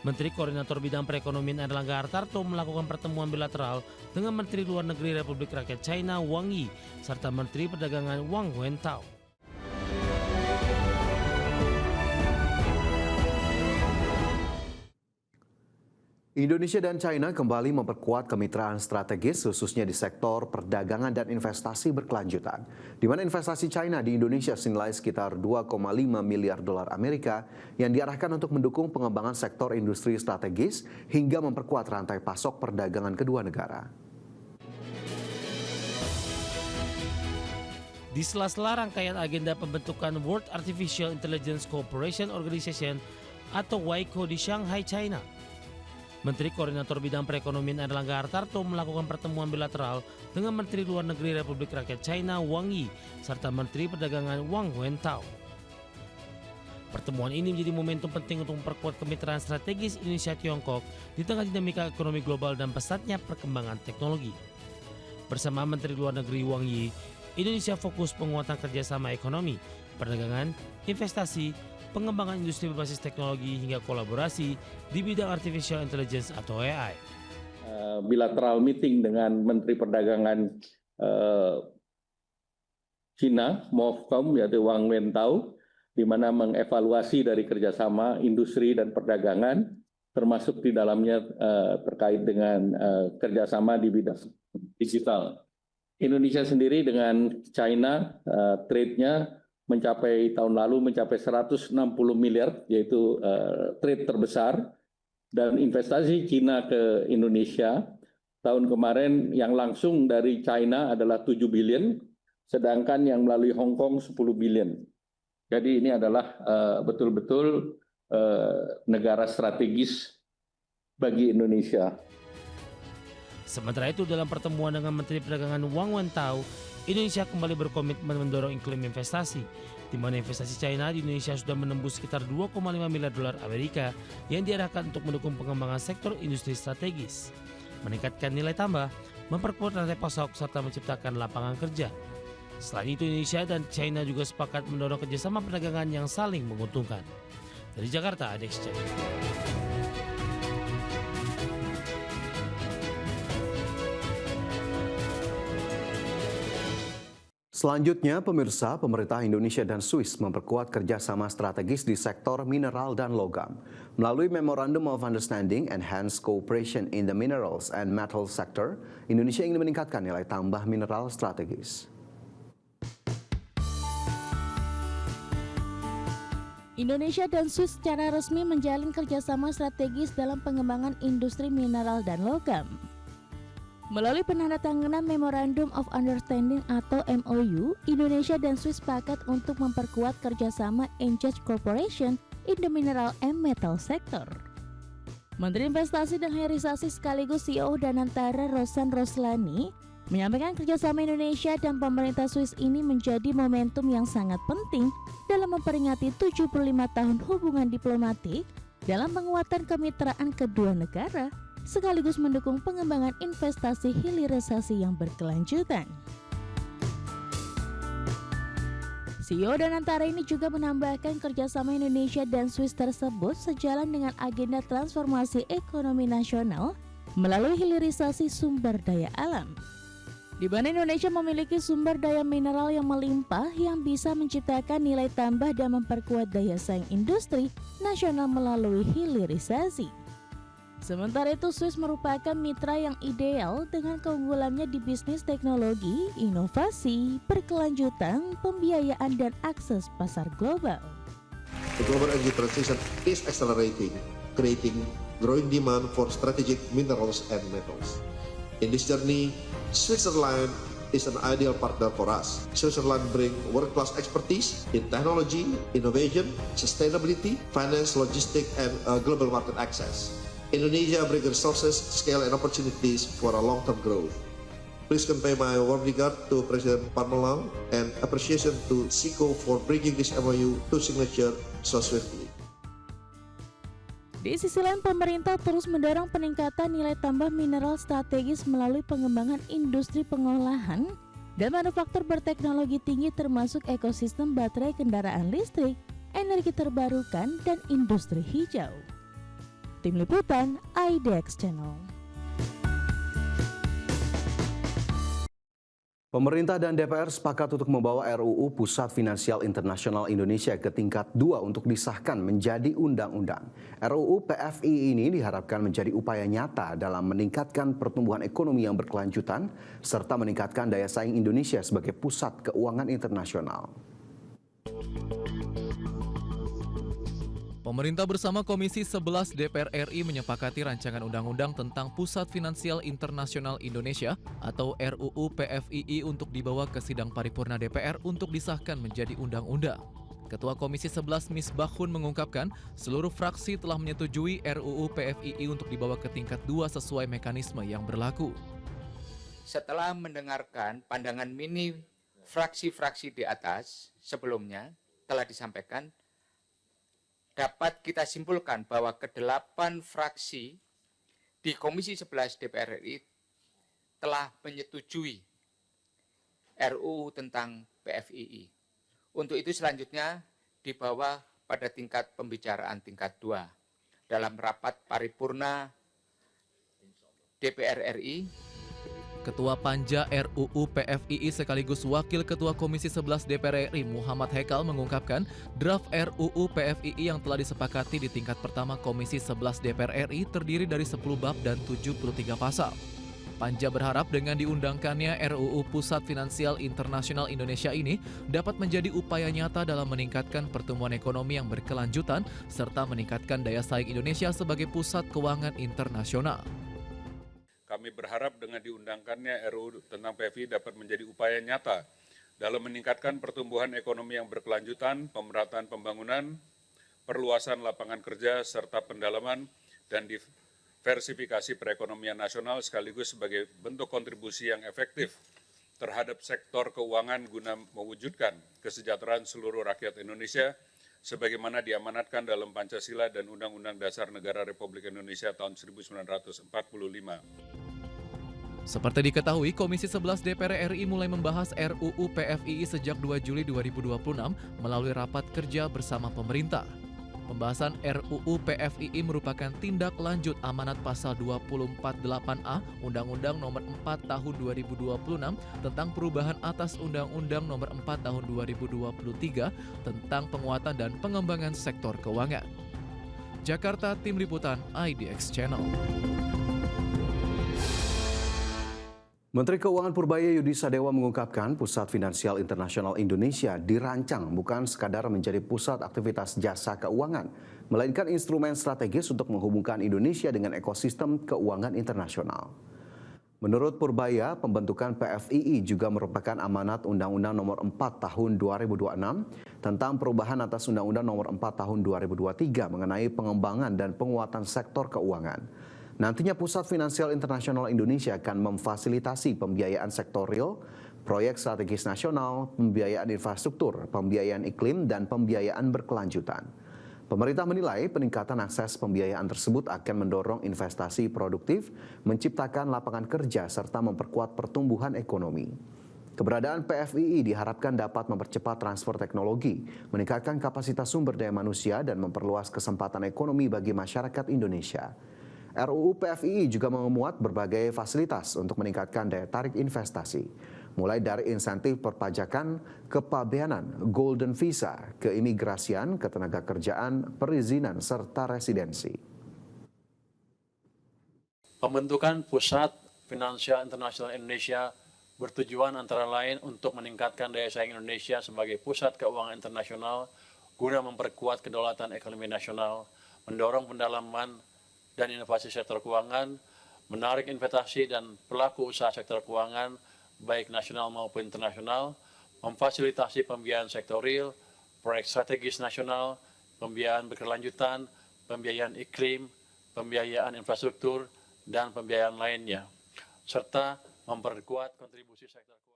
Menteri Koordinator Bidang Perekonomian Erlangga Hartarto melakukan pertemuan bilateral dengan Menteri Luar Negeri Republik Rakyat China Wang Yi serta Menteri Perdagangan Wang Wentao. Indonesia dan China kembali memperkuat kemitraan strategis khususnya di sektor perdagangan dan investasi berkelanjutan. Di mana investasi China di Indonesia senilai sekitar 2,5 miliar dolar Amerika yang diarahkan untuk mendukung pengembangan sektor industri strategis hingga memperkuat rantai pasok perdagangan kedua negara. Di sela-sela rangkaian agenda pembentukan World Artificial Intelligence Cooperation Organization atau WICO di Shanghai, China, Menteri Koordinator Bidang Perekonomian Erlangga Hartarto melakukan pertemuan bilateral dengan Menteri Luar Negeri Republik Rakyat China Wang Yi serta Menteri Perdagangan Wang Wentao. Pertemuan ini menjadi momentum penting untuk memperkuat kemitraan strategis Indonesia-Tiongkok di tengah dinamika ekonomi global dan pesatnya perkembangan teknologi. Bersama Menteri Luar Negeri Wang Yi, Indonesia fokus penguatan kerjasama ekonomi, perdagangan, investasi, pengembangan industri berbasis teknologi hingga kolaborasi di bidang artificial intelligence atau AI. Bilateral meeting dengan Menteri Perdagangan China, MOFCOM, yaitu Wang Wentao, di mana mengevaluasi dari kerjasama industri dan perdagangan, termasuk di dalamnya terkait dengan kerjasama di bidang digital. Indonesia sendiri dengan China, trade-nya mencapai tahun lalu mencapai 160 miliar, yaitu trade terbesar, dan investasi China ke Indonesia tahun kemarin yang langsung dari China adalah 7 billion, sedangkan yang melalui Hong Kong 10 billion. Jadi ini adalah betul-betul negara strategis bagi Indonesia. Sementara itu dalam pertemuan dengan Menteri Perdagangan Wang Wentao, Indonesia kembali berkomitmen mendorong iklim investasi, di mana investasi China di Indonesia sudah menembus sekitar 2,5 miliar dolar Amerika yang diarahkan untuk mendukung pengembangan sektor industri strategis, meningkatkan nilai tambah, memperkuat rantai pasok, serta menciptakan lapangan kerja. Selain itu, Indonesia dan China juga sepakat mendorong kerjasama perdagangan yang saling menguntungkan. Dari Jakarta, Adex Cek. Selanjutnya, pemirsa, pemerintah Indonesia dan Swiss memperkuat kerjasama strategis di sektor mineral dan logam. Melalui Memorandum of Understanding Enhanced Cooperation in the Minerals and Metals Sector, Indonesia ingin meningkatkan nilai tambah mineral strategis. Indonesia dan Swiss secara resmi menjalin kerjasama strategis dalam pengembangan industri mineral dan logam. Melalui penandatanganan Memorandum of Understanding atau MOU, Indonesia dan Swiss sepakat untuk memperkuat kerjasama Engage Cooperation in the Mineral and Metal Sector. Menteri Investasi dan Hilirisasi sekaligus CEO Danantara Rosan Roslani menyampaikan kerjasama Indonesia dan pemerintah Swiss ini menjadi momentum yang sangat penting dalam memperingati 75 tahun hubungan diplomatik dalam penguatan kemitraan kedua negara, sekaligus mendukung pengembangan investasi hilirisasi yang berkelanjutan. CEO Danantara ini juga menambahkan kerjasama Indonesia dan Swiss tersebut sejalan dengan agenda transformasi ekonomi nasional melalui hilirisasi sumber daya alam, di mana Indonesia memiliki sumber daya mineral yang melimpah yang bisa menciptakan nilai tambah dan memperkuat daya saing industri nasional melalui hilirisasi. Sementara itu, Swiss merupakan mitra yang ideal dengan keunggulannya di bisnis teknologi, inovasi, berkelanjutan, pembiayaan, dan akses pasar global. The global energy transition is accelerating, creating growing demand for strategic minerals and metals. In this journey, Switzerland is an ideal partner for us. Switzerland brings world-class expertise in technology, innovation, sustainability, finance, logistics, and global market access. Indonesia brings resources, scale, and opportunities for a long-term growth. Please convey my warm regard to President Parmelang and appreciation to SICO for bringing this MOU to signature so swiftly. Di sisi lain, pemerintah terus mendorong peningkatan nilai tambah mineral strategis melalui pengembangan industri pengolahan dan manufaktur berteknologi tinggi termasuk ekosistem baterai kendaraan listrik, energi terbarukan, dan industri hijau. Tim Liputan IDX Channel. Pemerintah dan DPR sepakat untuk membawa RUU Pusat Finansial Internasional Indonesia ke tingkat 2 untuk disahkan menjadi undang-undang. RUU PFI ini diharapkan menjadi upaya nyata dalam meningkatkan pertumbuhan ekonomi yang berkelanjutan serta meningkatkan daya saing Indonesia sebagai pusat keuangan internasional. Pemerintah bersama Komisi 11 DPR RI menyepakati rancangan undang-undang tentang Pusat Finansial Internasional Indonesia atau RUU PFII untuk dibawa ke sidang paripurna DPR untuk disahkan menjadi undang-undang. Ketua Komisi 11 Misbahun mengungkapkan seluruh fraksi telah menyetujui RUU PFII untuk dibawa ke tingkat 2 sesuai mekanisme yang berlaku. Setelah mendengarkan pandangan mini fraksi-fraksi di atas sebelumnya telah disampaikan, dapat kita simpulkan bahwa ke-8 fraksi di Komisi 11 DPR RI telah menyetujui RUU tentang PFII. Untuk itu selanjutnya dibawa pada tingkat pembicaraan tingkat 2 dalam rapat paripurna DPR RI. Ketua Panja RUU PFII sekaligus Wakil Ketua Komisi 11 DPR RI Muhammad Hekal mengungkapkan draft RUU PFII yang telah disepakati di tingkat pertama Komisi 11 DPR RI terdiri dari 10 bab dan 73 pasal. Panja berharap dengan diundangkannya RUU Pusat Finansial Internasional Indonesia ini dapat menjadi upaya nyata dalam meningkatkan pertumbuhan ekonomi yang berkelanjutan serta meningkatkan daya saing Indonesia sebagai pusat keuangan internasional. Kami berharap dengan diundangkannya RUU tentang PFI dapat menjadi upaya nyata dalam meningkatkan pertumbuhan ekonomi yang berkelanjutan, pemerataan pembangunan, perluasan lapangan kerja, serta pendalaman dan diversifikasi perekonomian nasional sekaligus sebagai bentuk kontribusi yang efektif terhadap sektor keuangan guna mewujudkan kesejahteraan seluruh rakyat Indonesia sebagaimana diamanatkan dalam Pancasila dan Undang-Undang Dasar Negara Republik Indonesia tahun 1945. Seperti diketahui, Komisi 11 DPR RI mulai membahas RUU PFII sejak 2 Juli 2026 melalui rapat kerja bersama pemerintah. Pembahasan RUU PFII merupakan tindak lanjut amanat pasal 248A Undang-Undang Nomor 4 Tahun 2026 tentang perubahan atas Undang-Undang Nomor 4 Tahun 2023 tentang penguatan dan pengembangan sektor keuangan. Jakarta, Tim Liputan IDX Channel. Menteri Keuangan Purbaya Yudi Sadewa mengungkapkan Pusat Finansial Internasional Indonesia dirancang bukan sekadar menjadi pusat aktivitas jasa keuangan, melainkan instrumen strategis untuk menghubungkan Indonesia dengan ekosistem keuangan internasional. Menurut Purbaya, pembentukan PFII juga merupakan amanat Undang-Undang Nomor 4 Tahun 2026 tentang perubahan atas Undang-Undang Nomor 4 Tahun 2023 mengenai pengembangan dan penguatan sektor keuangan. Nantinya Pusat Finansial Internasional Indonesia akan memfasilitasi pembiayaan sektor real, proyek strategis nasional, pembiayaan infrastruktur, pembiayaan iklim, dan pembiayaan berkelanjutan. Pemerintah menilai peningkatan akses pembiayaan tersebut akan mendorong investasi produktif, menciptakan lapangan kerja, serta memperkuat pertumbuhan ekonomi. Keberadaan PFII diharapkan dapat mempercepat transfer teknologi, meningkatkan kapasitas sumber daya manusia, dan memperluas kesempatan ekonomi bagi masyarakat Indonesia. RUU PFII juga memuat berbagai fasilitas untuk meningkatkan daya tarik investasi, mulai dari insentif perpajakan, kepabeanan, golden visa, keimigrasian, ketenagakerjaan, perizinan, serta residensi. Pembentukan Pusat Finansial Internasional Indonesia bertujuan antara lain untuk meningkatkan daya saing Indonesia sebagai pusat keuangan internasional guna memperkuat kedaulatan ekonomi nasional, mendorong pendalaman dan inovasi sektor keuangan, menarik investasi dan pelaku usaha sektor keuangan, baik nasional maupun internasional, memfasilitasi pembiayaan sektor real, proyek strategis nasional, pembiayaan berkelanjutan, pembiayaan iklim, pembiayaan infrastruktur, dan pembiayaan lainnya, serta memperkuat kontribusi sektor keuangan.